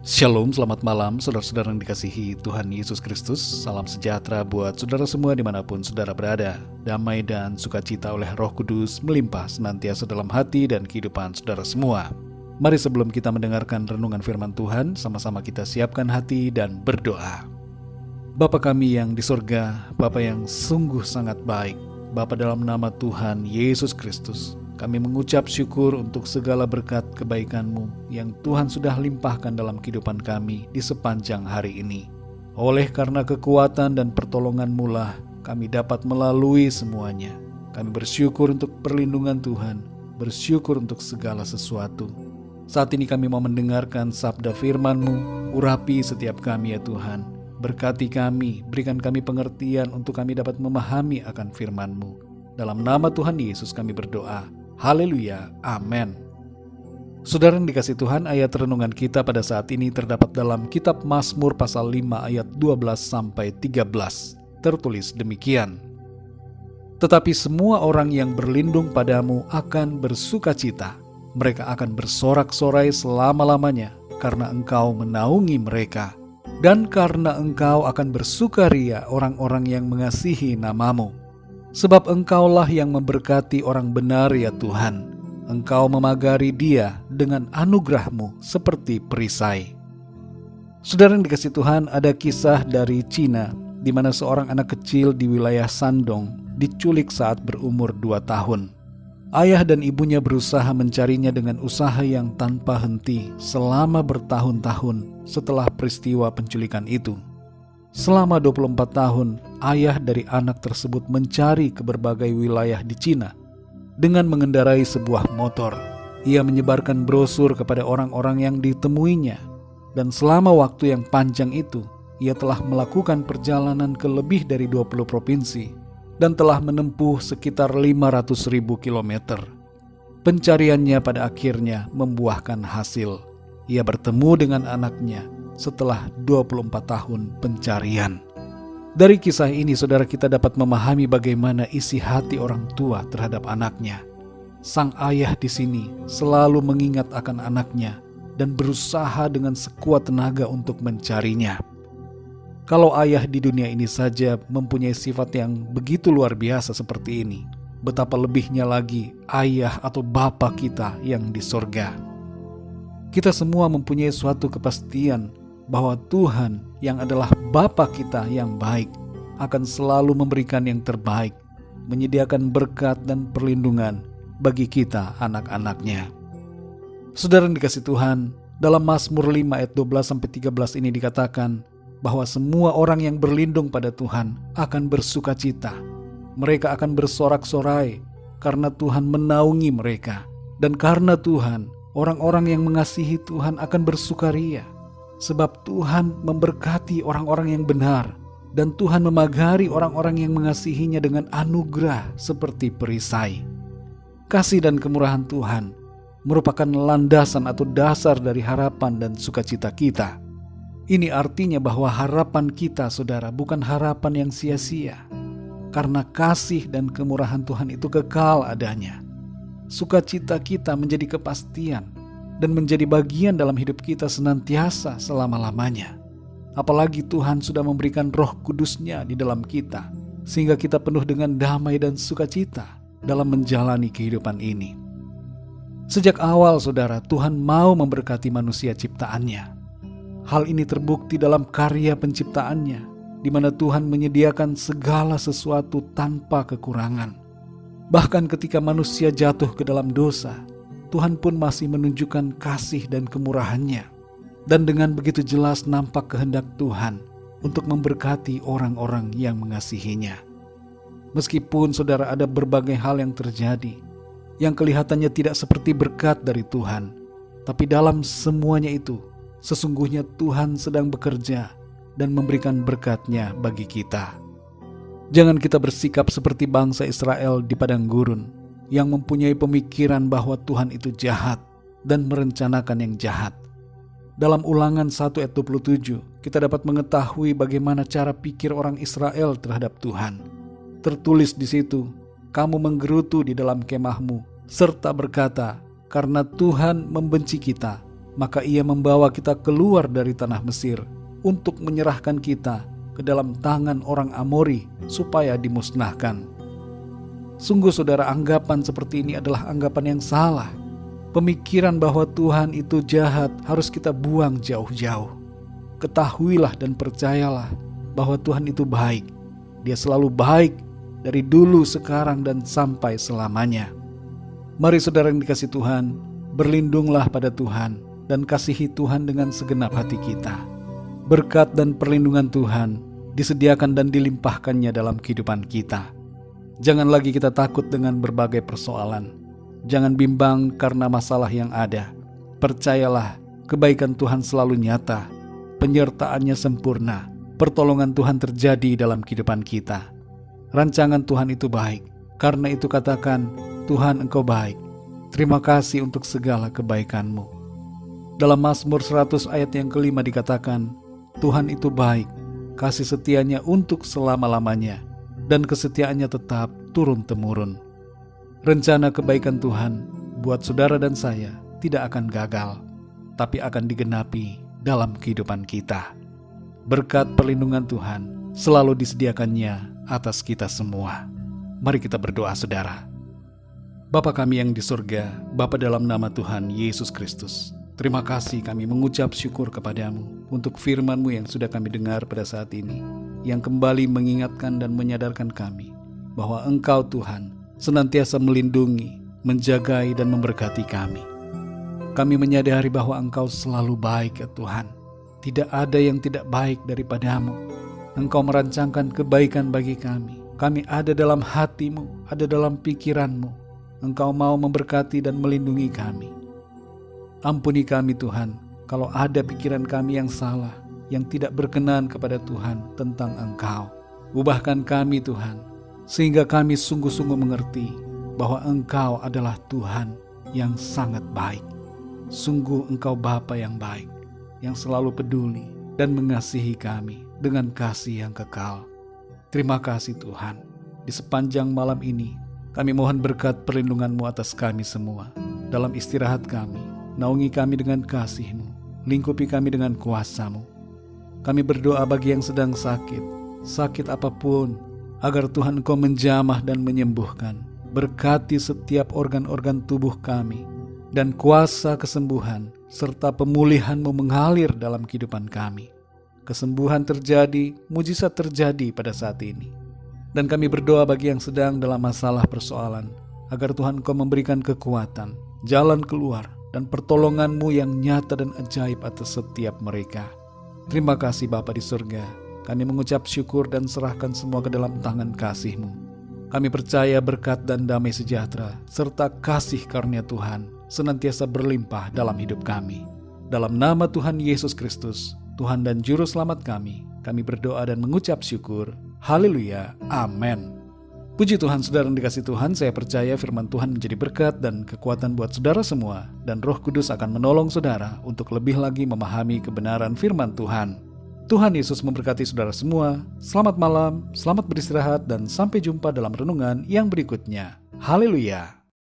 Shalom, selamat malam saudara-saudara yang dikasihi Tuhan Yesus Kristus. Salam sejahtera buat saudara semua dimanapun saudara berada. Damai dan sukacita oleh Roh Kudus melimpah senantiasa dalam hati dan kehidupan saudara semua. Mari sebelum kita mendengarkan renungan firman Tuhan, sama-sama kita siapkan hati dan berdoa. Bapa kami yang di surga, Bapa yang sungguh sangat baik, Bapa dalam nama Tuhan Yesus Kristus, kami mengucap syukur untuk segala berkat kebaikan-Mu yang Tuhan sudah limpahkan dalam kehidupan kami di sepanjang hari ini. Oleh karena kekuatan dan pertolongan-Mu lah kami dapat melalui semuanya. Kami bersyukur untuk perlindungan Tuhan, bersyukur untuk segala sesuatu. Saat ini kami mau mendengarkan sabda firman-Mu, urapi setiap kami ya Tuhan. Berkati kami, berikan kami pengertian untuk kami dapat memahami akan firman-Mu. Dalam nama Tuhan Yesus kami berdoa. Haleluya, amin. Saudara yang dikasih Tuhan, ayat renungan kita pada saat ini terdapat dalam kitab Mazmur pasal 5 ayat 12-13. Tertulis demikian. Tetapi semua orang yang berlindung padamu akan bersukacita. Mereka akan bersorak-sorai selama-lamanya karena Engkau menaungi mereka. Dan karena Engkau akan bersukaria orang-orang yang mengasihi nama-Mu. Sebab Engkaulah yang memberkati orang benar ya Tuhan. Engkau memagari dia dengan anugerah-Mu seperti perisai. Saudara yang dikasih Tuhan, ada kisah dari Cina di mana seorang anak kecil di wilayah Shandong diculik saat berumur 2 tahun. Ayah dan ibunya berusaha mencarinya dengan usaha yang tanpa henti selama bertahun-tahun setelah peristiwa penculikan itu. Selama 24 tahun, ayah dari anak tersebut mencari ke berbagai wilayah di Cina. Dengan mengendarai sebuah motor, ia menyebarkan brosur kepada orang-orang yang ditemuinya. Dan selama waktu yang panjang itu, ia telah melakukan perjalanan ke lebih dari 20 provinsi dan telah menempuh sekitar 500.000 kilometer. Pencariannya pada akhirnya membuahkan hasil. Ia bertemu dengan anaknya setelah 24 tahun pencarian. Dari kisah ini saudara kita dapat memahami bagaimana isi hati orang tua terhadap anaknya. Sang ayah di sini selalu mengingat akan anaknya dan berusaha dengan sekuat tenaga untuk mencarinya. Kalau ayah di dunia ini saja mempunyai sifat yang begitu luar biasa seperti ini, betapa lebihnya lagi ayah atau bapa kita yang di sorga. Kita semua mempunyai suatu kepastian bahwa Tuhan yang adalah Bapa kita yang baik akan selalu memberikan yang terbaik, menyediakan berkat dan perlindungan bagi kita anak-anaknya. Saudara yang dikasih Tuhan, dalam Mazmur 5 ayat 12-13 ini dikatakan bahwa semua orang yang berlindung pada Tuhan akan bersukacita. Mereka akan bersorak-sorai karena Tuhan menaungi mereka. Dan karena Tuhan, orang-orang yang mengasihi Tuhan akan bersukaria. Sebab Tuhan memberkati orang-orang yang benar dan Tuhan memagari orang-orang yang mengasihinya dengan anugerah seperti perisai. Kasih dan kemurahan Tuhan merupakan landasan atau dasar dari harapan dan sukacita kita. Ini artinya bahwa harapan kita, saudara, bukan harapan yang sia-sia. Karena kasih dan kemurahan Tuhan itu kekal adanya. Sukacita kita menjadi kepastian dan menjadi bagian dalam hidup kita senantiasa selama-lamanya. Apalagi Tuhan sudah memberikan Roh Kudus-Nya di dalam kita, sehingga kita penuh dengan damai dan sukacita dalam menjalani kehidupan ini. Sejak awal, saudara, Tuhan mau memberkati manusia ciptaannya. Hal ini terbukti dalam karya penciptaannya, di mana Tuhan menyediakan segala sesuatu tanpa kekurangan. Bahkan ketika manusia jatuh ke dalam dosa, Tuhan pun masih menunjukkan kasih dan kemurahan-Nya. Dan dengan begitu jelas nampak kehendak Tuhan untuk memberkati orang-orang yang mengasihinya. Meskipun saudara ada berbagai hal yang terjadi, yang kelihatannya tidak seperti berkat dari Tuhan, tapi dalam semuanya itu, sesungguhnya Tuhan sedang bekerja dan memberikan berkat-Nya bagi kita. Jangan kita bersikap seperti bangsa Israel di padang gurun, yang mempunyai pemikiran bahwa Tuhan itu jahat dan merencanakan yang jahat. Dalam Ulangan 1 ayat 27, kita dapat mengetahui bagaimana cara pikir orang Israel terhadap Tuhan. Tertulis di situ, kamu menggerutu di dalam kemahmu, serta berkata, karena Tuhan membenci kita, maka Ia membawa kita keluar dari tanah Mesir untuk menyerahkan kita ke dalam tangan orang Amori supaya dimusnahkan. Sungguh saudara, anggapan seperti ini adalah anggapan yang salah. Pemikiran bahwa Tuhan itu jahat harus kita buang jauh-jauh. Ketahuilah dan percayalah bahwa Tuhan itu baik. Dia selalu baik dari dulu, sekarang, dan sampai selamanya. Mari saudara yang dikasihi Tuhan, berlindunglah pada Tuhan dan kasihi Tuhan dengan segenap hati kita. Berkat dan perlindungan Tuhan disediakan dan dilimpahkannya dalam kehidupan kita. Jangan lagi kita takut dengan berbagai persoalan. Jangan bimbang karena masalah yang ada. Percayalah, kebaikan Tuhan selalu nyata, penyertaannya sempurna, pertolongan Tuhan terjadi dalam kehidupan kita. Rancangan Tuhan itu baik, karena itu katakan, Tuhan Engkau baik. Terima kasih untuk segala kebaikan-Mu. Dalam Mazmur 100 ayat yang kelima dikatakan, Tuhan itu baik, kasih setianya untuk selama-lamanya, dan kesetiaannya tetap turun-temurun. Rencana kebaikan Tuhan buat saudara dan saya tidak akan gagal, tapi akan digenapi dalam kehidupan kita. Berkat perlindungan Tuhan selalu disediakannya atas kita semua. Mari kita berdoa saudara. Bapa kami yang di surga, Bapa dalam nama Tuhan Yesus Kristus, terima kasih kami mengucap syukur kepadamu untuk firman-Mu yang sudah kami dengar pada saat ini, yang kembali mengingatkan dan menyadarkan kami bahwa Engkau Tuhan senantiasa melindungi, menjagai, dan memberkati kami. Kami menyadari bahwa Engkau selalu baik ya Tuhan. Tidak ada yang tidak baik daripada-Mu. Engkau merancangkan kebaikan bagi kami. Kami ada dalam hati-Mu, ada dalam pikiran-Mu. Engkau mau memberkati dan melindungi kami. Ampuni kami Tuhan, kalau ada pikiran kami yang salah, yang tidak berkenan kepada Tuhan tentang Engkau. Ubahkan kami Tuhan, sehingga kami sungguh-sungguh mengerti bahwa Engkau adalah Tuhan yang sangat baik. Sungguh Engkau Bapa yang baik, yang selalu peduli dan mengasihi kami dengan kasih yang kekal. Terima kasih Tuhan. Di sepanjang malam ini, kami mohon berkat perlindungan-Mu atas kami semua. Dalam istirahat kami, naungi kami dengan kasih-Mu, lingkupi kami dengan kuasa-Mu. Kami berdoa bagi yang sedang sakit apapun, agar Tuhan Engkau menjamah dan menyembuhkan. Berkati setiap organ-organ tubuh kami, dan kuasa kesembuhan serta pemulihan-Mu mengalir dalam kehidupan kami. Kesembuhan terjadi, mujizat terjadi pada saat ini. Dan kami berdoa bagi yang sedang dalam masalah persoalan, agar Tuhan Engkau memberikan kekuatan, jalan keluar, dan pertolongan-Mu yang nyata dan ajaib atas setiap mereka. Terima kasih Bapa di surga. Kami mengucap syukur dan serahkan semua ke dalam tangan kasih-Mu. Kami percaya berkat dan damai sejahtera serta kasih karunia Tuhan senantiasa berlimpah dalam hidup kami. Dalam nama Tuhan Yesus Kristus, Tuhan dan Juru Selamat kami berdoa dan mengucap syukur. Haleluya, amin. Puji Tuhan, saudara yang dikasihi Tuhan, saya percaya firman Tuhan menjadi berkat dan kekuatan buat saudara semua, dan Roh Kudus akan menolong saudara untuk lebih lagi memahami kebenaran firman Tuhan. Tuhan Yesus memberkati saudara semua. Selamat malam, selamat beristirahat, dan sampai jumpa dalam renungan yang berikutnya. Haleluya.